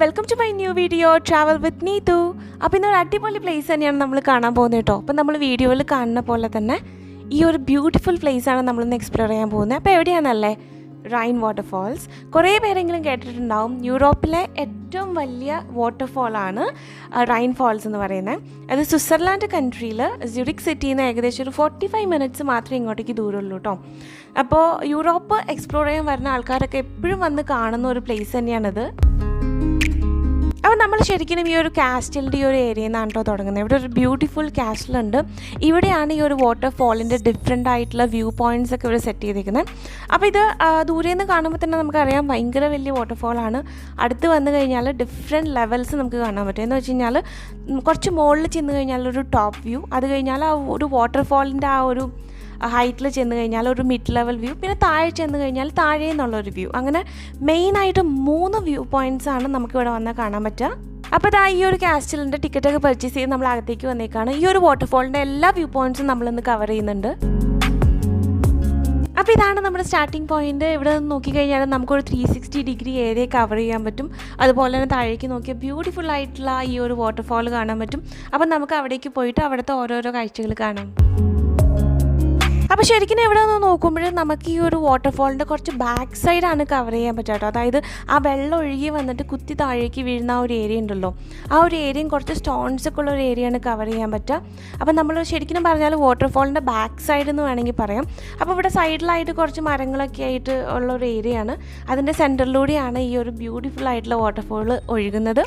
Welcome to my new video travel with Neethu. അപ്പോൾ ഇന്നൊരു അടിപൊളി പ്ലേസ് തന്നെയാണ് നമ്മൾ കാണാൻ പോകുന്നത് കേട്ടോ. അപ്പോൾ നമ്മൾ വീഡിയോയിൽ കാണുന്ന പോലെ തന്നെ ഈ ഒരു ബ്യൂട്ടിഫുൾ പ്ലേസാണ് നമ്മളിന്ന് എക്സ്പ്ലോർ ചെയ്യാൻ പോകുന്നത്. അപ്പോൾ എവിടെയാണല്ലേ? Rhine waterfalls. കുറേ പേരെങ്കിലും കേട്ടിട്ടുണ്ടാവും. യൂറോപ്പിലെ ഏറ്റവും വലിയ വാട്ടർഫാളാണ് റൈൻ ഫാൾസ് എന്ന് പറയുന്നത്. അത് സ്വിറ്റ്സർലാൻഡ് കൺട്രിയിൽ സ്യൂറിക് സിറ്റിയിൽ നിന്ന് ഏകദേശം ഒരു 45 മിനിറ്റ്സ് മാത്രമേ ഇങ്ങോട്ടേക്ക് ദൂരമുള്ളൂ കേട്ടോ. അപ്പോൾ യൂറോപ്പ് എക്സ്പ്ലോർ ചെയ്യാൻ വരുന്ന ആൾക്കാരൊക്കെ എപ്പോഴും വന്ന് കാണുന്ന ഒരു പ്ലേസ് തന്നെയാണിത്. അപ്പോൾ നമ്മൾ ശരിക്കും ഈ ഒരു കാസ്റ്റലിൻ്റെ ഈ ഒരു ഏരിയയിൽ നിന്നാണ് കേട്ടോ തുടങ്ങുന്നത്. ഇവിടെ ഒരു ബ്യൂട്ടിഫുൾ കാസ്റ്റലുണ്ട്. ഇവിടെയാണ് ഈ ഒരു വാട്ടർഫാളിൻ്റെ ഡിഫറെൻ്റ് ആയിട്ടുള്ള വ്യൂ പോയിൻറ്റ്സ് ഒക്കെ ഇവിടെ സെറ്റ് ചെയ്തിരിക്കുന്നത്. അപ്പോൾ ഇത് ദൂരെ നിന്ന് കാണുമ്പോൾ തന്നെ നമുക്കറിയാം ഭയങ്കര വലിയ വാട്ടർഫാളാണ്. അടുത്ത് വന്നു കഴിഞ്ഞാൽ ഡിഫറെൻറ്റ് ലെവൽസ് നമുക്ക് കാണാൻ പറ്റും. എന്ന് വെച്ച് കഴിഞ്ഞാൽ കുറച്ച് മുകളിൽ ചെന്ന് കഴിഞ്ഞാൽ ഒരു ടോപ്പ് വ്യൂ, അത് കഴിഞ്ഞാൽ ആ ഒരു വാട്ടർഫാളിൻ്റെ ആ ഒരു ഹൈറ്റിൽ ചെന്ന് കഴിഞ്ഞാൽ ഒരു മിഡ് ലെവൽ വ്യൂ, പിന്നെ താഴെ ചെന്ന് കഴിഞ്ഞാൽ താഴെ നിന്നുള്ളൊരു വ്യൂ. അങ്ങനെ മെയിനായിട്ട് 3 വ്യൂ പോയിൻറ്റ്സാണ് നമുക്കിവിടെ വന്നാൽ കാണാൻ പറ്റുക. അപ്പോൾ ഇതാ ഈ ഒരു കാസ്റ്റലിൻ്റെ ടിക്കറ്റൊക്കെ പർച്ചേസ് ചെയ്ത് നമ്മൾ അകത്തേക്ക് വന്നേക്കാണ്. ഈ ഒരു വാട്ടർഫാളിൻ്റെ എല്ലാ വ്യൂ പോയിൻറ്റ്സും നമ്മളിന്ന് കവർ ചെയ്യുന്നുണ്ട്. അപ്പോൾ ഇതാണ് നമ്മുടെ സ്റ്റാർട്ടിംഗ് പോയിന്റ്. ഇവിടെ നിന്ന് നോക്കിക്കഴിഞ്ഞാൽ നമുക്കൊരു 360 ഡിഗ്രി ഏരിയ കവർ ചെയ്യാൻ പറ്റും. അതുപോലെ തന്നെ താഴേക്ക് നോക്കിയാൽ ബ്യൂട്ടിഫുൾ ആയിട്ടുള്ള ഈ ഒരു വാട്ടർഫാൾ കാണാൻ പറ്റും. അപ്പം നമുക്ക് അവിടേക്ക് പോയിട്ട് അവിടുത്തെ ഓരോരോ കാഴ്ചകൾ കാണാം. അപ്പോൾ ശരിക്കും ഇവിടെ നിന്ന് നോക്കുമ്പോൾ നമുക്ക് ഈ ഒരു വാട്ടർഫാളിൻ്റെ കുറച്ച് ബാക്ക് സൈഡാണ് കവർ ചെയ്യാൻ പറ്റുക കേട്ടോ. അതായത് ആ വെള്ളം ഒഴുകി വന്നിട്ട് കുത്തി താഴേക്ക് വീഴുന്ന ആ ഒരു ഏരിയ ഉണ്ടല്ലോ, ആ ഒരു ഏരിയയും കുറച്ച് സ്റ്റോൺസ് ഒക്കെ ഉള്ള ഒരു ഏരിയയാണ് കവർ ചെയ്യാൻ പറ്റുക. അപ്പോൾ നമ്മൾ ശരിക്കും പറഞ്ഞാൽ വാട്ടർഫാളിൻ്റെ ബാക്ക് സൈഡ് എന്ന് വേണമെങ്കിൽ പറയാം. അപ്പോൾ ഇവിടെ സൈഡിലായിട്ട് കുറച്ച് മരങ്ങളൊക്കെ ആയിട്ട് ഉള്ള ഒരു ഏരിയയാണ്. അതിൻ്റെ സെൻറ്ററിലൂടെയാണ് ഈ ഒരു ബ്യൂട്ടിഫുൾ ആയിട്ടുള്ള വാട്ടർഫാൾ ഒഴുകുന്നത്.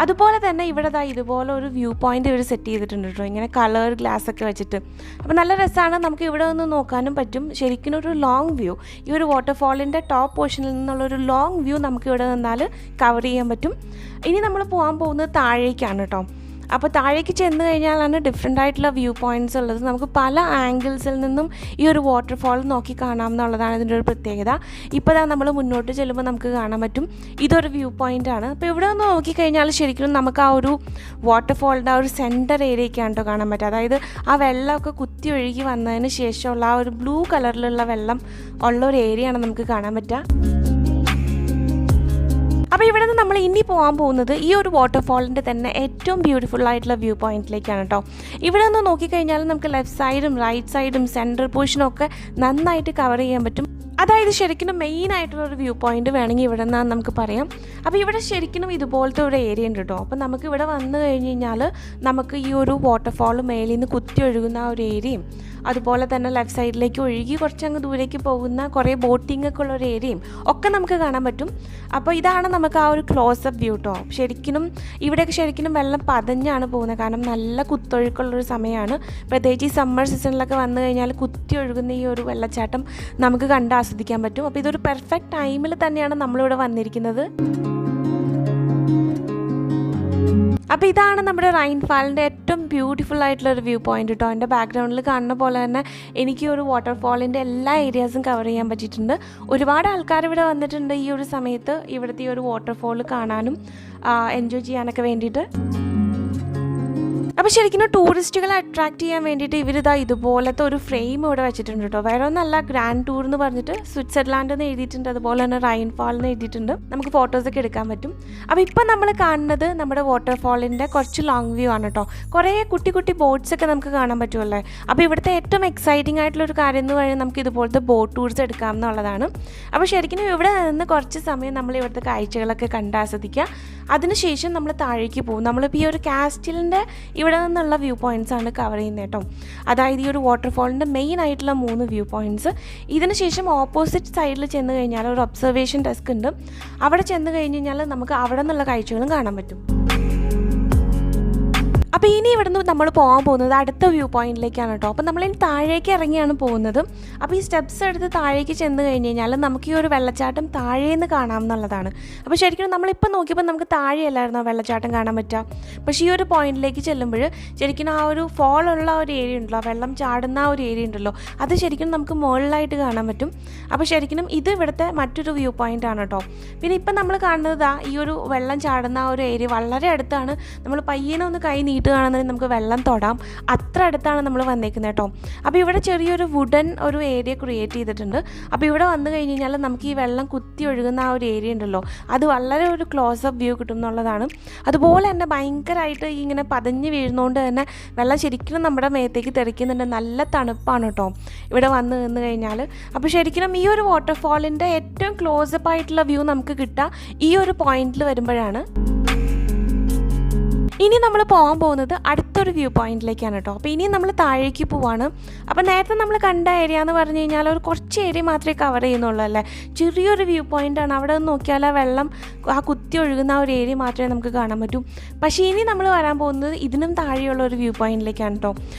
അതുപോലെ തന്നെ ഇവിടെ ഇതുപോലെ ഒരു വ്യൂ പോയിൻ്റ് ഇവർ സെറ്റ് ചെയ്തിട്ടുണ്ട് കേട്ടോ, ഇങ്ങനെ കളർ ഗ്ലാസ് ഒക്കെ വെച്ചിട്ട്. അപ്പോൾ നല്ല രസമാണ്. നമുക്ക് ഇവിടെ നിന്ന് നോക്കാനും പറ്റും. ശരിക്കും ഒരു ലോങ് വ്യൂ, ഈ ഒരു വാട്ടർഫാളിൻ്റെ ടോപ്പ് പോർഷനിൽ നിന്നുള്ളൊരു ലോങ് വ്യൂ നമുക്ക് ഇവിടെ നിന്നാൽ കവർ ചെയ്യാൻ പറ്റും. ഇനി നമ്മൾ പോകാൻ പോകുന്നത് താഴേക്കാണ് കേട്ടോ. അപ്പോൾ താഴേക്ക് ചെന്ന് കഴിഞ്ഞാലാണ് ഡിഫറെൻ്റ് ആയിട്ടുള്ള വ്യൂ പോയിൻറ്റ്സ് ഉള്ളത്. നമുക്ക് പല ആംഗിൾസിൽ നിന്നും ഈ ഒരു വാട്ടർഫാൾ നോക്കി കാണാം എന്നുള്ളതാണ് ഇതിൻ്റെ ഒരു പ്രത്യേകത. ഇപ്പോൾ നമ്മൾ മുന്നോട്ട് ചെല്ലുമ്പോൾ നമുക്ക് കാണാൻ പറ്റും ഇതൊരു വ്യൂ പോയിൻ്റാണ്. അപ്പോൾ ഇവിടെ ഒന്ന് നോക്കിക്കഴിഞ്ഞാൽ ശരിക്കും നമുക്ക് ആ ഒരു വാട്ടർഫാളിൻ്റെ ആ ഒരു സെൻറ്റർ ഏരിയയ്ക്കാണ് കേട്ടോ കാണാൻ പറ്റുക. അതായത് ആ വെള്ളമൊക്കെ കുത്തി ഒഴുകി വന്നതിന് ശേഷമുള്ള ആ ഒരു ബ്ലൂ കളറിലുള്ള വെള്ളം ഉള്ള ഒരു ഏരിയയാണ് നമുക്ക് കാണാൻ പറ്റുക. അപ്പോൾ ഇവിടെ നിന്ന് നമ്മൾ ഇനി പോകാൻ പോകുന്നത് ഈ ഒരു വാട്ടർഫാളിൻ്റെ തന്നെ ഏറ്റവും ബ്യൂട്ടിഫുൾ ആയിട്ടുള്ള വ്യൂ പോയിന്റിലേക്കാണ് കേട്ടോ. ഇവിടെ നിന്ന് നോക്കിക്കഴിഞ്ഞാൽ നമുക്ക് ലെഫ്റ്റ് സൈഡും റൈറ്റ് സൈഡും സെൻട്രൽ പോർഷനും ഒക്കെ നന്നായിട്ട് കവർ ചെയ്യാൻ പറ്റും. അതായത് ശരിക്കും മെയിൻ ആയിട്ടുള്ളൊരു വ്യൂ പോയിന്റ് വേണമെങ്കിൽ ഇവിടെ നിന്നാണ് നമുക്ക് പറയാം. അപ്പോൾ ഇവിടെ ശരിക്കും ഇതുപോലത്തെ ഒരു ഏരിയ ഉണ്ട് കേട്ടോ. അപ്പോൾ നമുക്ക് ഇവിടെ വന്നു കഴിഞ്ഞ് കഴിഞ്ഞാൽ നമുക്ക് ഈ ഒരു വാട്ടർഫാൾ മേലിൽ നിന്ന് കുത്തി ഒഴുകുന്ന ആ ഒരു ഏരിയയും, അതുപോലെ തന്നെ ലെഫ്റ്റ് സൈഡിലേക്ക് ഒഴുകി കുറച്ചങ്ങ് ദൂരേക്ക് പോകുന്ന കുറേ ബോട്ടിംഗ് ഒക്കെ ഉള്ള ഒരു ഏരിയയും ഒക്കെ നമുക്ക് കാണാൻ പറ്റും. അപ്പോൾ ഇതാണ് നമുക്ക് ആ ഒരു ക്ലോസപ്പ് വ്യൂ കേട്ടോ. ശരിക്കും ഇവിടെയൊക്കെ ശരിക്കും വെള്ളം പതഞ്ഞാണ് പോകുന്നത്, കാരണം നല്ല കുത്തൊഴുക്കുള്ളൊരു സമയമാണ്. പ്രത്യേകിച്ച് ഈ സമ്മർ സീസണിലൊക്കെ വന്നു കഴിഞ്ഞാൽ കുത്തി ഒഴുകുന്ന ഈ ഒരു വെള്ളച്ചാട്ടം നമുക്ക് കണ്ട് ആസ്വദിക്കാൻ പറ്റും. അപ്പോൾ ഇതൊരു പെർഫെക്റ്റ് ടൈമിൽ തന്നെയാണ് നമ്മളിവിടെ വന്നിരിക്കുന്നത്. അപ്പോൾ ഇതാണ് നമ്മുടെ റൈൻഫാളിൻ്റെ ഏറ്റവും ബ്യൂട്ടിഫുൾ ആയിട്ടുള്ള ഒരു വ്യൂ പോയിന്റ് കേട്ടോ. എൻ്റെ ബാക്ക്ഗ്രൗണ്ടിൽ കാണുന്ന പോലെ തന്നെ എനിക്ക് ഒരു വാട്ടർഫാളിൻ്റെ എല്ലാ ഏരിയാസും കവർ ചെയ്യാൻ പറ്റിയിട്ടുണ്ട്. ഒരുപാട് ആൾക്കാർ ഇവിടെ വന്നിട്ടുണ്ട് ഈ ഒരു സമയത്ത് ഇവിടുത്തെ ഈ ഒരു വാട്ടർഫാൾ കാണാനും എൻജോയ് ചെയ്യാനൊക്കെ വേണ്ടിയിട്ട്. അപ്പോൾ ശരിക്കും ടൂറിസ്റ്റുകളെ അട്രാക്ട് ചെയ്യാൻ വേണ്ടിയിട്ട് ഇതുപോലത്തെ ഒരു ഫ്രെയിം ഇവിടെ വെച്ചിട്ടുണ്ട് കേട്ടോ. വേറെ ഒന്നല്ല, ഗ്രാൻഡ് ടൂർ എന്ന് പറഞ്ഞിട്ട് സ്വിറ്റ്സർലാൻഡ് എന്ന് എഴുതിയിട്ടുണ്ട്, അതുപോലെ തന്നെ റൈൻഫാൾ എന്ന് എഴുതിയിട്ടുണ്ട്. നമുക്ക് ഫോട്ടോസൊക്കെ എടുക്കാൻ പറ്റും. അപ്പോൾ ഇപ്പം നമ്മൾ കാണുന്നത് നമ്മുടെ വാട്ടർഫാളിൻ്റെ കുറച്ച് ലോങ് വ്യൂ ആണ് കേട്ടോ. കുറേ കുട്ടി കുട്ടി ബോട്ട്സൊക്കെ നമുക്ക് കാണാൻ പറ്റുമല്ലേ. അപ്പോൾ ഇവിടുത്തെ ഏറ്റവും എക്സൈറ്റിംഗ് ആയിട്ടുള്ളൊരു കാര്യം എന്ന് പറയുന്നത് നമുക്ക് ഇതുപോലത്തെ ബോട്ട് ടൂർസ് എടുക്കാം എന്നുള്ളതാണ്. അപ്പോൾ ശരിക്കും ഇവിടെ നിന്ന് കുറച്ച് സമയം നമ്മൾ ഇവിടുത്തെ കാഴ്ചകളൊക്കെ കണ്ട് ആസ്വദിക്കുക. അതിനുശേഷം നമ്മൾ താഴേക്ക് പോകും. നമ്മളിപ്പോൾ ഈ ഒരു കാസ്റ്റലിൻ്റെ ഇവിടെ നിന്നുള്ള വ്യൂ പോയിൻറ്റ്സ് ആണ് കവർ ചെയ്യുന്നത് കേട്ടോ. അതായത് ഈ ഒരു വാട്ടർഫാളിൻ്റെ മെയിൻ ആയിട്ടുള്ള 3 വ്യൂ പോയിൻറ്റ്സ്. ഇതിന് ശേഷം ഓപ്പോസിറ്റ് സൈഡിൽ ചെന്ന് കഴിഞ്ഞാൽ ഒരു ഒബ്സർവേഷൻ ഡെസ്ക് ഉണ്ട്. അവിടെ ചെന്ന് കഴിഞ്ഞ് കഴിഞ്ഞാൽ നമുക്ക് അവിടെ നിന്നുള്ള കാഴ്ചകളും കാണാൻ പറ്റും. അപ്പോൾ ഇനി ഇവിടുന്ന് നമ്മൾ പോകാൻ പോകുന്നത് അടുത്ത വ്യൂ പോയിന്റിലേക്കാണ് കേട്ടോ. അപ്പോൾ നമ്മളിനി താഴേക്ക് ഇറങ്ങിയാണ് പോകുന്നത്. അപ്പോൾ ഈ സ്റ്റെപ്സ് എടുത്ത് താഴേക്ക് ചെന്ന് കഴിഞ്ഞ് കഴിഞ്ഞാൽ നമുക്ക് ഈ ഒരു വെള്ളച്ചാട്ടം താഴേന്ന് കാണാം എന്നുള്ളതാണ്. അപ്പോൾ ശരിക്കും നമ്മളിപ്പോൾ നോക്കിയപ്പോൾ നമുക്ക് താഴെയല്ലായിരുന്നു ആ വെള്ളച്ചാട്ടം കാണാൻ പറ്റുക. പക്ഷേ ഈ ഒരു പോയിന്റിലേക്ക് ചെല്ലുമ്പോൾ ശരിക്കും ആ ഒരു ഫോളുള്ള ഒരു ഏരിയ ഉണ്ടല്ലോ, വെള്ളം ചാടുന്ന ആ ഒരു ഏരിയ ഉണ്ടല്ലോ, അത് ശരിക്കും നമുക്ക് മുകളിലായിട്ട് കാണാൻ പറ്റും. അപ്പോൾ ശരിക്കും ഇത് ഇവിടുത്തെ മറ്റൊരു വ്യൂ പോയിന്റ് ആണ് കേട്ടോ. പിന്നെ ഇപ്പം നമ്മൾ കാണുന്നത് ഈ ഒരു വെള്ളം ചാടുന്ന ആ ഒരു ഏരിയ വളരെ അടുത്താണ്. നമ്മൾ പയ്യനെ ഒന്ന് കൈ നീട്ടുക നോക്കുകയാണെന്നുണ്ടെങ്കിൽ നമുക്ക് വെള്ളം തൊടാം, അത്ര അടുത്താണ് നമ്മൾ വന്നേക്കുന്നത് കേട്ടോ. അപ്പോൾ ഇവിടെ ചെറിയൊരു വുഡൻ ഒരു ഏരിയ ക്രിയേറ്റ് ചെയ്തിട്ടുണ്ട്. അപ്പോൾ ഇവിടെ വന്നു കഴിഞ്ഞ് കഴിഞ്ഞാൽ നമുക്ക് ഈ വെള്ളം കുത്തി ഒഴുകുന്ന ആ ഒരു ഏരിയ ഉണ്ടല്ലോ, അത് വളരെ ഒരു ക്ലോസപ്പ് വ്യൂ കിട്ടും എന്നുള്ളതാണ്. അതുപോലെ തന്നെ ഭയങ്കരമായിട്ട് ഇങ്ങനെ പതഞ്ഞ് വീഴുന്നതുകൊണ്ട് തന്നെ വെള്ളം ശരിക്കും നമ്മുടെ മേത്തേക്ക് തെറിക്കുന്നുണ്ട്. നല്ല തണുപ്പാണ് കേട്ടോ ഇവിടെ വന്ന് നിന്ന് കഴിഞ്ഞാൽ. അപ്പോൾ ശരിക്കും ഈ ഒരു വാട്ടർഫാളിൻ്റെ ഏറ്റവും ക്ലോസപ്പ് ആയിട്ടുള്ള വ്യൂ നമുക്ക് കിട്ടുക ഈ ഒരു പോയിന്റിൽ വരുമ്പോഴാണ്. ഇനി നമ്മൾ പോകാൻ പോകുന്നത് അടുത്തൊരു വ്യൂ പോയിന്റിലേക്കാണ് കേട്ടോ. അപ്പോൾ ഇനി നമ്മൾ താഴേക്ക് പോവാണ്. അപ്പോൾ നേരത്തെ നമ്മൾ കണ്ട ഏരിയ എന്ന് പറഞ്ഞു കഴിഞ്ഞാൽ ഒരു കുറച്ച് ഏരിയ മാത്രമേ കവർ ചെയ്യുന്നുള്ളൂ അല്ലേ. ചെറിയൊരു വ്യൂ പോയിൻ്റാണ്. അവിടെ നിന്ന് നോക്കിയാൽ ആ വെള്ളം ആ കുത്തി ഒഴുകുന്ന ആ ഒരു ഏരിയ മാത്രമേ നമുക്ക് കാണാൻ പറ്റൂ. പക്ഷേ ഇനി നമ്മൾ വരാൻ പോകുന്നത് ഇതിനും താഴെയുള്ള ഒരു വ്യൂ പോയിന്റിലേക്കാണ് കേട്ടോ.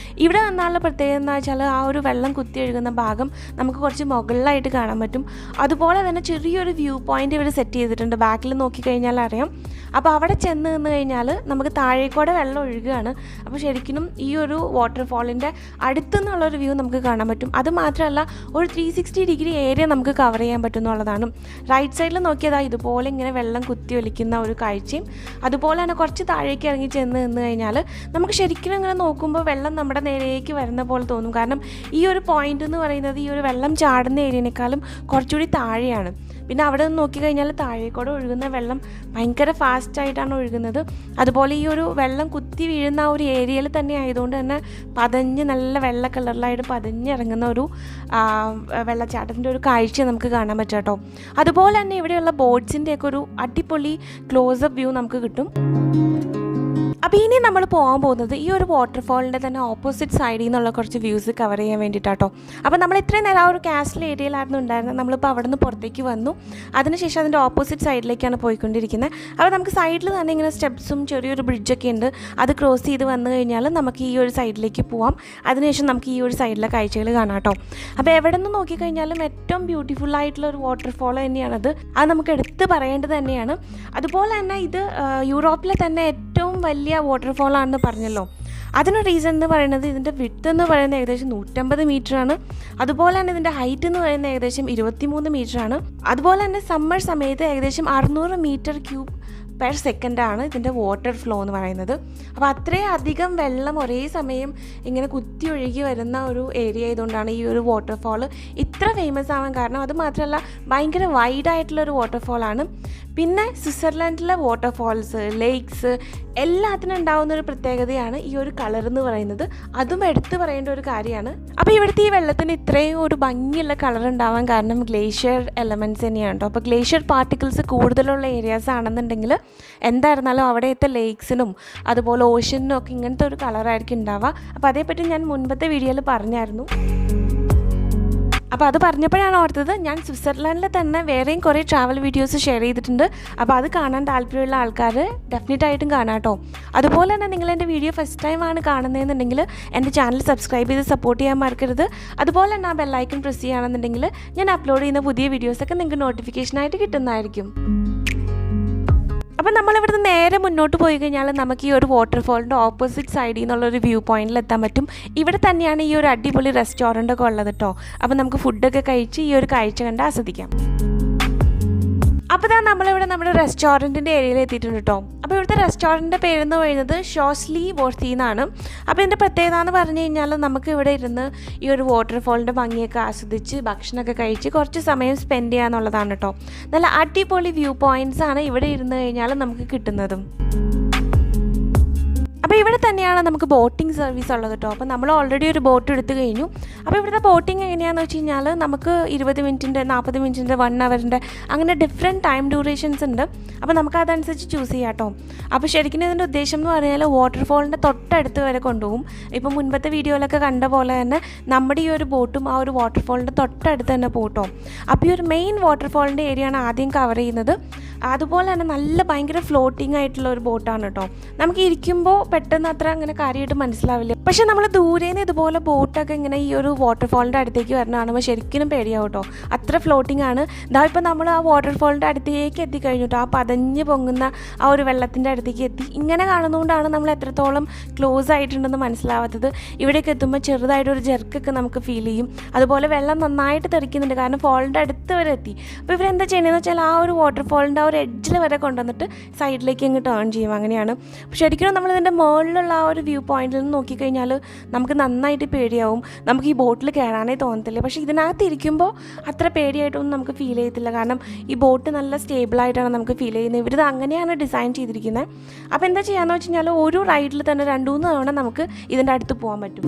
ഇവിടെ വന്നാലുള്ള പ്രത്യേകത എന്ന് വെച്ചാൽ ആ ഒരു വെള്ളം കുത്തി ഒഴുകുന്ന ഭാഗം നമുക്ക് കുറച്ച് മുകളിലായിട്ട് കാണാൻ പറ്റും. അതുപോലെ തന്നെ ചെറിയൊരു വ്യൂ പോയിന്റ് ഇവിടെ സെറ്റ് ചെയ്തിട്ടുണ്ട്. ബാക്കിൽ നോക്കിക്കഴിഞ്ഞാൽ അറിയാം. അപ്പോൾ അവിടെ ചെന്ന് നിന്ന് കഴിഞ്ഞാൽ നമുക്ക് താഴേക്കൂടെ വെള്ളം ഒഴുകുകയാണ്. അപ്പോൾ ശരിക്കും ഈ ഒരു വാട്ടർഫാളിൻ്റെ അടുത്തുനിന്നുള്ളൊരു വ്യൂ നമുക്ക് കാണാൻ പറ്റും. അത് മാത്രമല്ല ഒരു 360 ഡിഗ്രി ഏരിയ നമുക്ക് കവർ ചെയ്യാൻ പറ്റും എന്നുള്ളതാണ്. റൈറ്റ് സൈഡിൽ നോക്കിയതാ ഇതുപോലെ ഇങ്ങനെ വെള്ളം കുത്തി ഒലിക്കുന്ന ഒരു കാഴ്ചയും, അതുപോലെ തന്നെ കുറച്ച് താഴേക്ക് ഇറങ്ങി ചെന്ന് നിന്ന് കഴിഞ്ഞാൽ നമുക്ക് ശരിക്കും ഇങ്ങനെ നോക്കുമ്പോൾ വെള്ളം നമ്മുടെ നേരേക്ക് വരുന്ന പോലെ തോന്നും. കാരണം ഈ ഒരു പോയിന്റ് എന്ന് പറയുന്നത് ഈ ഒരു വെള്ളം ചാടുന്ന ഏരിയനേക്കാളും കുറച്ചുകൂടി താഴെയാണ്. പിന്നെ അവിടെ നിന്ന് നോക്കിക്കഴിഞ്ഞാൽ താഴേക്കൂടെ ഒഴുകുന്ന വെള്ളം ഭയങ്കര ഫാസ്റ്റായിട്ടാണ് ഒഴുകുന്നത്. അതുപോലെ ഈ ഒരു വെള്ളം കുത്തി വീഴുന്ന ആ ഒരു ഏരിയയിൽ തന്നെ ആയതുകൊണ്ട് തന്നെ പതഞ്ഞ് നല്ല വെള്ള കളറിലായിട്ട് പതഞ്ഞിറങ്ങുന്ന ഒരു വെള്ളച്ചാട്ടത്തിൻ്റെ ഒരു കാഴ്ച നമുക്ക് കാണാൻ പറ്റും കേട്ടോ. അതുപോലെ തന്നെ ഇവിടെയുള്ള ബോട്ട്സിൻ്റെയൊക്കെ ഒരു അടിപൊളി ക്ലോസപ്പ് വ്യൂ നമുക്ക് കിട്ടും. അപ്പോൾ ഇനി നമ്മൾ പോകാൻ പോകുന്നത് ഈ ഒരു വാട്ടർഫാളിൻ്റെ തന്നെ ഓപ്പോസിറ്റ് സൈഡിൽ നിന്നുള്ള കുറച്ച് വ്യൂസ് കവർ ചെയ്യാൻ വേണ്ടിയിട്ടാട്ടോ. അപ്പോൾ നമ്മൾ ഇത്രയും നേരം ആ ഒരു കാസ്റ്റിൽ ഏരിയയിലായിരുന്നു ഉണ്ടായിരുന്നത്. നമ്മളിപ്പോൾ അവിടെ നിന്ന് പുറത്തേക്ക് വന്നു. അതിനുശേഷം അതിൻ്റെ ഓപ്പോസിറ്റ് സൈഡിലേക്കാണ് പോയിക്കൊണ്ടിരിക്കുന്നത്. അപ്പോൾ നമുക്ക് സൈഡിൽ തന്നെ ഇങ്ങനെ സ്റ്റെപ്സും ചെറിയൊരു ബ്രിഡ്ജൊക്കെ ഉണ്ട്. അത് ക്രോസ് ചെയ്ത് വന്നു കഴിഞ്ഞാൽ നമുക്ക് ഈ ഒരു സൈഡിലേക്ക് പോവാം. അതിനുശേഷം നമുക്ക് ഈ ഒരു സൈഡിലെ കാഴ്ചകൾ കാണാം കേട്ടോ. അപ്പോൾ എവിടെ നിന്ന് നോക്കിക്കഴിഞ്ഞാലും ഏറ്റവും ബ്യൂട്ടിഫുൾ ആയിട്ടുള്ള ഒരു വാട്ടർഫാൾ തന്നെയാണത്. അത് നമുക്ക് എടുത്ത് പറയേണ്ടത് തന്നെയാണ്. അതുപോലെ തന്നെ ഇത് യൂറോപ്പിലെ തന്നെ ഏറ്റവും വലിയ വാട്ടർഫാളാണെന്ന് പറഞ്ഞല്ലോ. അതിന് റീസൺ എന്ന് പറയുന്നത് ഇതിൻ്റെ വിഡ്ത്ത് എന്ന് പറയുന്നത് ഏകദേശം 150 മീറ്ററാണ്. അതുപോലെ തന്നെ ഇതിൻ്റെ ഹൈറ്റ് എന്ന് പറയുന്നത് ഏകദേശം 23 മീറ്ററാണ്. അതുപോലെ തന്നെ സമ്മർ സമയത്ത് ഏകദേശം 600 മീറ്റർ ക്യൂബ് പെർ സെക്കൻഡാണ് ഇതിൻ്റെ വാട്ടർ ഫ്ലോ എന്ന് പറയുന്നത്. അപ്പോൾ അത്രയും അധികം വെള്ളം ഒരേ സമയം ഇങ്ങനെ കുത്തി ഒഴുകി വരുന്ന ഒരു ഏരിയ ആയതുകൊണ്ടാണ് ഈ ഒരു വാട്ടർഫാൾ ഇത്ര ഫേമസ് ആവാൻ കാരണം. അത് മാത്രമല്ല ഭയങ്കര വൈഡായിട്ടുള്ളൊരു വാട്ടർഫാളാണ്. പിന്നെ സ്വിറ്റ്സർലൻഡിലെ വാട്ടർഫാൾസ്, ലേക്സ് എല്ലാത്തിനും ഉണ്ടാകുന്നൊരു പ്രത്യേകതയാണ് ഈ ഒരു കളർ എന്ന് പറയുന്നത്. അതും എടുത്തു പറയേണ്ട ഒരു കാര്യമാണ്. അപ്പോൾ ഇവിടുത്തെ ഈ വെള്ളത്തിന് ഇത്രയും ഒരു ഭംഗിയുള്ള കളർ ഉണ്ടാവാൻ കാരണം ഗ്ലേഷ്യർ എലമെൻറ്റ്സ് തന്നെയാണ് കേട്ടോ. അപ്പോൾ ഗ്ലേഷ്യർ പാർട്ടിക്കിൾസ് കൂടുതലുള്ള ഏരിയാസ് ആണെന്നുണ്ടെങ്കിൽ എന്തായിരുന്നാലും അവിടെയത്തെ ലേക്സിനും അതുപോലെ ഓഷ്യനും ഒക്കെ ഇങ്ങനത്തെ ഒരു കളറായിരിക്കും ഉണ്ടാവുക. അപ്പോൾ അതേപ്പറ്റി ഞാൻ മുൻപത്തെ വീഡിയോയിൽ പറഞ്ഞായിരുന്നു. അപ്പോൾ അത് പറഞ്ഞപ്പോഴാണ് ഓർത്തത്, ഞാൻ സ്വിറ്റ്സർലൻഡിൽ തന്നെ വേറെയും കുറേ ട്രാവൽ വീഡിയോസ് ഷെയർ ചെയ്തിട്ടുണ്ട്. അപ്പോൾ അത് കാണാൻ താല്പര്യമുള്ള ആൾക്കാർ ഡെഫിനറ്റായിട്ടും കാണാം കേട്ടോ. അതുപോലെ തന്നെ നിങ്ങൾ എൻ്റെ വീഡിയോ ഫസ്റ്റ് ടൈമാണ് കാണുന്നതെന്നുണ്ടെങ്കിൽ എൻ്റെ ചാനൽ സബ്സ്ക്രൈബ് ചെയ്ത് സപ്പോർട്ട് ചെയ്യാൻ മറക്കരുത്. അതുപോലെ തന്നെ ആ ബെല്ലൈക്കൺ പ്രസ് ചെയ്യുകയാണെന്നുണ്ടെങ്കിൽ ഞാൻ അപ്ലോഡ് ചെയ്യുന്ന പുതിയ വീഡിയോസൊക്കെ നിങ്ങൾക്ക് നോട്ടിഫിക്കേഷനായിട്ട് കിട്ടുന്നതായിരിക്കും. അപ്പോൾ നമ്മളിവിടുന്ന് നേരെ മുന്നോട്ട് പോയി കഴിഞ്ഞാൽ നമുക്ക് ഈ ഒരു വാട്ടർഫാളിൻ്റെ ഓപ്പോസിറ്റ് സൈഡിൽ നിന്നുള്ളൊരു വ്യൂ പോയിന്റിൽ എത്താൻ പറ്റും. ഇവിടെ തന്നെയാണ് ഈ ഒരു അടിപൊളി റെസ്റ്റോറൻറ്റൊക്കെ ഉള്ളത് കേട്ടോ. അപ്പോൾ നമുക്ക് ഫുഡൊക്കെ കഴിച്ച് ഈ ഒരു കാഴ്ച കണ്ട് ആസ്വദിക്കാം. അപ്പോൾ ഇതാ നമ്മളിവിടെ നമ്മുടെ റെസ്റ്റോറൻറ്റിൻ്റെ ഏരിയയിൽ എത്തിയിട്ടുണ്ട് കേട്ടോ. അപ്പോൾ ഇവിടുത്തെ റെസ്റ്റോറൻറ്റിൻ്റെ പേരെന്ന് പറയുന്നത് ഷോസ്ലി വോർത്തി എന്നാണ്. അപ്പോൾ ഇതിൻ്റെ പ്രത്യേകത എന്ന് പറഞ്ഞു കഴിഞ്ഞാൽ നമുക്ക് ഇവിടെ ഇരുന്ന് ഈ ഒരു വാട്ടർഫാളിൻ്റെ ഭംഗിയൊക്കെ ആസ്വദിച്ച് ഭക്ഷണമൊക്കെ കഴിച്ച് കുറച്ച് സമയം സ്പെൻഡ് ചെയ്യാന്നുള്ളതാണ് കേട്ടോ. നല്ല അടിപൊളി വ്യൂ പോയിൻറ്റ്സ് ആണ് ഇവിടെ ഇരുന്ന് കഴിഞ്ഞാൽ നമുക്ക് കിട്ടുന്നതും. അപ്പോൾ ഇവിടെ തന്നെയാണ് നമുക്ക് ബോട്ടിംഗ് സർവീസ് ഉള്ളത് കേട്ടോ. അപ്പോൾ നമ്മൾ ഓൾറെഡി ഒരു ബോട്ട് എടുത്തു കഴിഞ്ഞു. അപ്പോൾ ഇവിടുത്തെ ബോട്ടിംഗ് എങ്ങനെയാണെന്ന് വെച്ച് കഴിഞ്ഞാൽ നമുക്ക് 20 മിനിറ്റിൻ്റെ 40 മിനിറ്റിൻ്റെ 1 അവറിൻ്റെ അങ്ങനെ ഡിഫറെൻറ്റ് ടൈം ഡ്യൂറേഷൻസ് ഉണ്ട്. അപ്പോൾ നമുക്ക് അതനുസരിച്ച് ചൂസ് ചെയ്യാം കേട്ടോ. അപ്പോൾ ശരിക്കും ഇതിൻ്റെ ഉദ്ദേശം എന്ന് പറഞ്ഞാൽ വാട്ടർഫാളിൻ്റെ തൊട്ടടുത്ത് വരെ കൊണ്ടുപോകും. ഇപ്പോൾ മുൻപത്തെ വീഡിയോയിലൊക്കെ കണ്ട പോലെ തന്നെ നമ്മുടെ ഈ ഒരു ബോട്ടും ആ ഒരു വാട്ടർഫാളിൻ്റെ തൊട്ടടുത്ത് തന്നെ പോട്ടോ. അപ്പോൾ ഈ ഒരു മെയിൻ വാട്ടർഫാളിൻ്റെ ഏരിയയാണ് ആദ്യം കവർ ചെയ്യുന്നത്. അതുപോലെ തന്നെ നല്ല ഭയങ്കര ഫ്ലോട്ടിംഗ് ആയിട്ടുള്ള ഒരു ബോട്ടാണ് കേട്ടോ. നമുക്ക് ഇരിക്കുമ്പോൾ പെട്ടെന്ന് അത്ര അങ്ങനെ കാര്യമായിട്ട് മനസ്സിലാവില്ല. പക്ഷെ നമ്മൾ ദൂരേന്ന് ഇതുപോലെ ബോട്ടൊക്കെ ഇങ്ങനെ ഈ ഒരു വാട്ടർഫാളിൻ്റെ അടുത്തേക്ക് വരണ കാണുമ്പോൾ ശരിക്കും പേടിയാവും കേട്ടോ. അത്ര ഫ്ലോട്ടിംഗ് ആണ്. ഇതാ ഇപ്പോൾ നമ്മൾ ആ വാട്ടർഫാളിൻ്റെ അടുത്തേക്ക് എത്തിക്കഴിഞ്ഞു കേട്ടോ. ആ പതഞ്ഞ് പൊങ്ങുന്ന ആ ഒരു വെള്ളത്തിൻ്റെ അടുത്തേക്ക് എത്തി. ഇങ്ങനെ കാണുന്നതുകൊണ്ടാണ് നമ്മൾ എത്രത്തോളം ക്ലോസ് ആയിട്ടുണ്ടെന്ന് മനസ്സിലാവാത്തത്. ഇവിടേക്ക് എത്തുമ്പോൾ ചെറുതായിട്ടൊരു ജെർക്കൊക്കെ നമുക്ക് ഫീൽ ചെയ്യും. അതുപോലെ വെള്ളം നന്നായിട്ട് തെറിക്കുന്നുണ്ട്, കാരണം ഫാളിൻ്റെ അടുത്ത് വരെ എത്തി. അപ്പോൾ ഇവരെന്താ ചെയ്യണമെന്ന് വെച്ചാൽ ആ ഒരു വാട്ടർഫാളിൻ്റെ ഒരു എഡ്ജിൽ വരെ കൊണ്ടുവന്നിട്ട് സൈഡിലേക്ക് അങ്ങ് ടേൺ ചെയ്യും. അങ്ങനെയാണ്. പക്ഷേ ശരിക്കും നമ്മളിതിൻ്റെ മുകളിലുള്ള ആ ഒരു വ്യൂ പോയിന്റിൽ നിന്ന് നോക്കിക്കഴിഞ്ഞാൽ നമുക്ക് നന്നായിട്ട് പേടിയാവും. നമുക്ക് ഈ ബോട്ടിൽ കയറാനേ തോന്നത്തില്ല. പക്ഷേ ഇതിനകത്ത് ഇരിക്കുമ്പോൾ അത്ര പേടിയായിട്ടൊന്നും നമുക്ക് ഫീൽ ചെയ്യത്തില്ല. കാരണം ഈ ബോട്ട് നല്ല സ്റ്റേബിളായിട്ടാണ് നമുക്ക് ഫീൽ ചെയ്യുന്നത്. ഇവരിത് അങ്ങനെയാണ് ഡിസൈൻ ചെയ്തിരിക്കുന്നത്. അപ്പോൾ എന്താ ചെയ്യാന്ന് വെച്ച് കഴിഞ്ഞാൽ ഒരു റൈഡിൽ തന്നെ 2-3 തവണ നമുക്ക് ഇതിൻ്റെ അടുത്ത് പോകാൻ പറ്റും.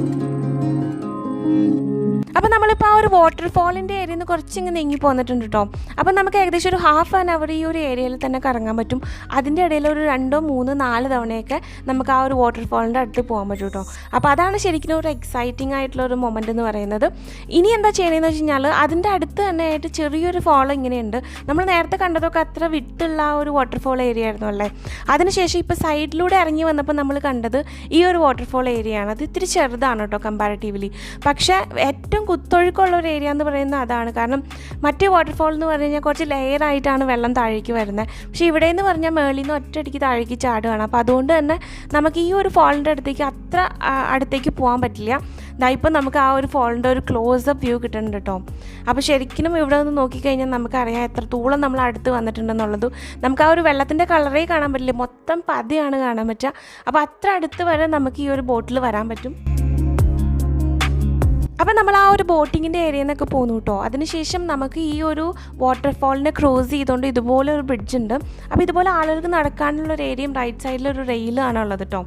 അപ്പോൾ നമ്മളിപ്പോൾ ആ ഒരു വാട്ടർഫാളിൻ്റെ ഏരിയയിൽ നിന്ന് കുറച്ചിങ്ങ് നീങ്ങി പോന്നിട്ടുണ്ട് കേട്ടോ. അപ്പോൾ നമുക്ക് ഏകദേശം ഒരു ½ ആൻ അവർ ഈ ഒരു ഏരിയയിൽ തന്നെ കറങ്ങാൻ പറ്റും. അതിൻ്റെ ഇടയിൽ ഒരു 2, 3, 4 തവണയൊക്കെ നമുക്ക് ആ ഒരു വാട്ടർഫാളിൻ്റെ അടുത്ത് പോകാൻ പറ്റും കേട്ടോ. അപ്പോൾ അതാണ് ശരിക്കും ഒരു എക്സൈറ്റിംഗ് ആയിട്ടുള്ള ഒരു മൊമെൻ്റ് എന്ന് പറയുന്നത്. ഇനി എന്താ ചെയ്യണമെന്ന് വെച്ച് കഴിഞ്ഞാൽ അതിൻ്റെ അടുത്ത് തന്നെ ആയിട്ട് ചെറിയൊരു ഫോൾ ഇങ്ങനെയുണ്ട്. നമ്മൾ നേരത്തെ കണ്ടതൊക്കെ അത്ര വിട്ടുള്ള ആ ഒരു വാട്ടർഫാൾ ഏരിയ ആയിരുന്നു അല്ലേ. അതിനുശേഷം ഇപ്പോൾ സൈഡിലൂടെ ഇറങ്ങി വന്നപ്പോൾ നമ്മൾ കണ്ടത് ഈ ഒരു വാട്ടർഫാൾ ഏരിയയാണ്. അത് ഇത്തിരി ചെറുതാണ് കേട്ടോ കമ്പാരിറ്റീവ്ലി. പക്ഷേ ഏറ്റവും കുത്തൊഴുക്കുള്ള ഒരു ഏരിയ എന്ന് പറയുന്നത് അതാണ്. കാരണം മറ്റേ വാട്ടർഫാൾ എന്ന് പറഞ്ഞു കഴിഞ്ഞാൽ കുറച്ച് ലെയറായിട്ടാണ് വെള്ളം താഴേക്ക് വരുന്നത്. പക്ഷേ ഇവിടെ എന്ന് പറഞ്ഞാൽ മേളിൽ നിന്ന് ഒറ്റയടിക്ക് താഴേക്ക് ചാടുകയാണ്. അപ്പോൾ അതുകൊണ്ട് തന്നെ നമുക്ക് ഈ ഒരു ഫാളിൻ്റെ അടുത്തേക്ക് അത്ര അടുത്തേക്ക് പോകാൻ പറ്റില്ല. ഇപ്പം നമുക്ക് ആ ഒരു ഫാളിൻ്റെ ഒരു ക്ലോസപ്പ് വ്യൂ കിട്ടുന്നുണ്ട് കേട്ടോ. അപ്പോൾ ശരിക്കും ഇവിടെ നിന്ന് നോക്കിക്കഴിഞ്ഞാൽ നമുക്കറിയാം എത്രത്തോളം നമ്മൾ അടുത്ത് വന്നിട്ടുണ്ടെന്നുള്ളത്. നമുക്ക് ആ ഒരു വെള്ളത്തിൻ്റെ കളറേ കാണാൻ പറ്റില്ല, മൊത്തം പതയാണ് കാണാൻ പറ്റുക. അപ്പോൾ അത്ര അടുത്ത് വരെ നമുക്ക് ഈ ഒരു ബോട്ടിൽ വരാൻ പറ്റും. അപ്പോൾ നമ്മൾ ആ ഒരു ബോട്ടിങ്ങിൻ്റെ ഏരിയയിൽ നിന്നൊക്കെ പോന്നു കേട്ടോ. അതിനുശേഷം നമുക്ക് ഈ ഒരു വാട്ടർഫാളിനെ ക്രോസ് ചെയ്തുകൊണ്ട് ഇതുപോലെ ഒരു ബ്രിഡ്ജ് ഉണ്ട്. അപ്പോൾ ഇതുപോലെ ആളുകൾക്ക് നടക്കാനുള്ളൊരു ഏരിയയും റൈറ്റ് സൈഡിലൊരു റെയിലാണ് ഉള്ളത് കേട്ടോ.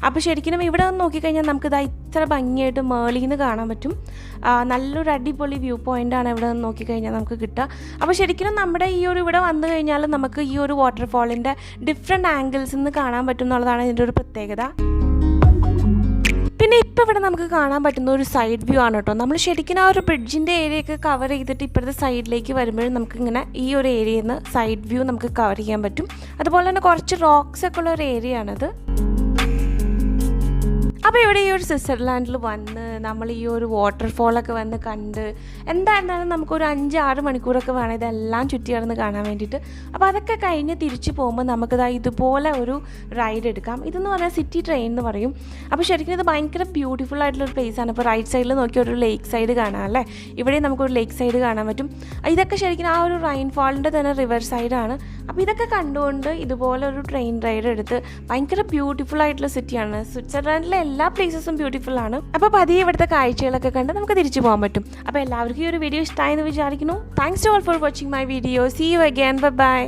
അപ്പോൾ ശരിക്കും ഇവിടെ ഒന്ന് നോക്കിക്കഴിഞ്ഞാൽ നമുക്കിത് ഇത്ര ഭംഗിയായിട്ട് മേളിൽ നിന്ന് കാണാൻ പറ്റും. നല്ലൊരു അടിപൊളി വ്യൂ പോയിൻ്റാണ് ഇവിടെ നിന്ന് നോക്കിക്കഴിഞ്ഞാൽ നമുക്ക് കിട്ടുക. അപ്പോൾ ശരിക്കും നമ്മുടെ ഈ ഒരു ഇവിടെ വന്നു കഴിഞ്ഞാൽ നമുക്ക് ഈ ഒരു വാട്ടർഫാളിൻ്റെ ഡിഫറെൻറ്റ് ആംഗിൾസിൽ നിന്ന് കാണാൻ പറ്റും എന്നുള്ളതാണ് ഇതിൻ്റെ ഒരു പ്രത്യേകത. പിന്നെ ഇപ്പോൾ ഇവിടെ നമുക്ക് കാണാൻ പറ്റുന്ന ഒരു സൈഡ് വ്യൂ ആണ് കേട്ടോ. നമ്മൾ ശരിക്കും ആ ഒരു ബ്രിഡ്ജിൻ്റെ ഏരിയയൊക്കെ കവർ ചെയ്തിട്ട് ഇപ്പോഴത്തെ സൈഡിലേക്ക് വരുമ്പോഴും നമുക്കിങ്ങനെ ഈ ഒരു ഏരിയയിൽ നിന്ന് സൈഡ് വ്യൂ നമുക്ക് കവർ ചെയ്യാൻ പറ്റും. അതുപോലെ തന്നെ കുറച്ച് റോക്സ് ഒക്കെ ഉള്ള ഒരു ഏരിയ ആണത്. അപ്പോൾ ഇവിടെ ഈ ഒരു സ്വിറ്റ്സർലാൻഡിൽ വന്ന് നമ്മൾ ഈ ഒരു വാട്ടർഫാളൊക്കെ വന്ന് കണ്ട് എന്തായിരുന്നാലും നമുക്കൊരു 5-6 മണിക്കൂറൊക്കെ വേണം ഇതെല്ലാം ചുറ്റി നടന്ന് കാണാൻ വേണ്ടിയിട്ട്. അപ്പോൾ അതൊക്കെ കഴിഞ്ഞ് തിരിച്ച് പോകുമ്പോൾ നമുക്കിതാ ഇതുപോലെ ഒരു റൈഡ് എടുക്കാം. ഇതെന്ന് പറഞ്ഞാൽ സിറ്റി ട്രെയിൻ എന്ന് പറയും. അപ്പോൾ ശരിക്കും ഇത് ഭയങ്കര ബ്യൂട്ടിഫുൾ ആയിട്ടുള്ളൊരു പ്ലേസാണ്. ഇപ്പോൾ റൈറ്റ് സൈഡിൽ നോക്കിയ ഒരു ലേക്ക് സൈഡ് കാണാം അല്ലേ. ഇവിടെ നമുക്കൊരു ലേക്ക് സൈഡ് കാണാൻ പറ്റും. ഇതൊക്കെ ശരിക്കും ആ ഒരു റൈൻഫാളിൻ്റെ തന്നെ റിവർ സൈഡാണ്. അപ്പോൾ ഇതൊക്കെ കണ്ടുകൊണ്ട് ഇതുപോലെ ഒരു ട്രെയിൻ റൈഡ് എടുത്ത് ഭയങ്കര ബ്യൂട്ടിഫുൾ ആയിട്ടുള്ള സിറ്റിയാണ്. സ്വിറ്റ്സർലാൻഡിലെ എല്ലാ പ്ലേസസും ബ്യൂട്ടിഫുൾ ആണ്. അപ്പോൾ പതിയെ ഇവിടുത്തെ കാഴ്ചകളൊക്കെ കണ്ട് നമുക്ക് തിരിച്ചു പോകാൻ പറ്റും. അപ്പോൾ എല്ലാവർക്കും ഈ ഒരു വീഡിയോ ഇഷ്ടമായെന്ന് വിചാരിക്കുന്നു. Thanks to all for watching my video. See you again. By.